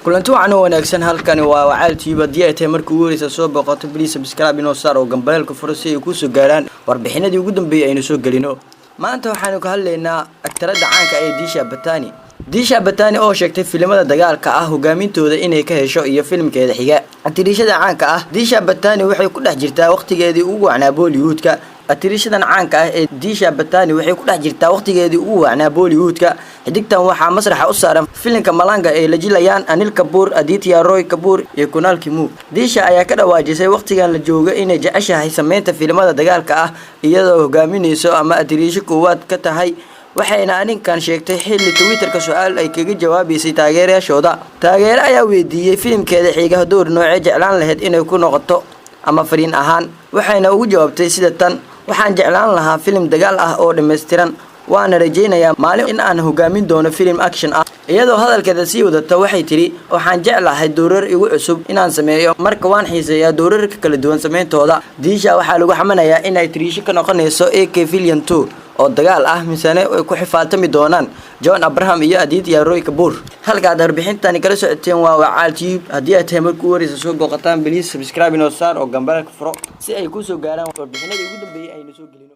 kulanti waxaan wanaagsan halkani waa wacaal TV diyaatay markii ugu horeysay soo boqoto please subscribe inoo saar oo gambalka furo si ay ku soo gaaraan warbixinadii ugu dambeeyay aynu soo galino maanta waxaanu ka hadlaynaa aktarada caanka ah ee Disha Batani oo sheegtay filimada dagaalka ah hogaamintooda inay ka hesho iyo filimkeeda xiga atirishada caanka ah Disha Batani waxay ku dhex jirtaa waqtigeedii ugu wacnaa Bollywoodka atirishada caanka ah ee Disha Batani waxay ku dhex jirtaa waqtigeedii ugu wacnaa Bollywoodka xidigtan waxa masraxa u saaran filimka Malanga ee la jilayaan Anil Kapoor Aditya Roy Kapoor iyo Kunal Kimu Disha ayaa ka dhawaajisay waqtigan la joogo inay jeceshahay sameynta filimada dagaalka ah iyadoo hogaaminayso ama atirisho koowaad ka tahay waxayna aninkan sheegtay xilli Twitter-ka su'aal ay kaga jawaabaysay taageerayaashooda taageere ayaa weydiiyay filimkeeda xiga door noocee jeclaan lahayd inay ku noqoto ama fariin ahaan waxayna ugu jawaabtay sida tan waxaan jeclaan lahaa filim dagaal ah oo dhameystiran waana rajaynayaa maalin in aan hogaamin doono film action ah iyadoo hadalkeeda sii wadata waxay tiri waxaan jeclahay doorar igu cusub inaan sameeyo marka waan xiiseeyaa doorarka kala duwan sameeyntooda Disha waxaa lagu xamanayaa in ay tiriisho ka noqonayso AK Villain 2 oo dagaal ah misane ay ku xifaatami doonaan John Abraham iyo Aditya Roy Kapoor halka warbixintani kala socoteen waa wacaal TV hadii aad tahay markii ugu horeysay soo boqotaan please subscribe inoo saar oo gambalka furo si ay ku soo gaaraan warbixinada ugu dambeeyay aynu soo galino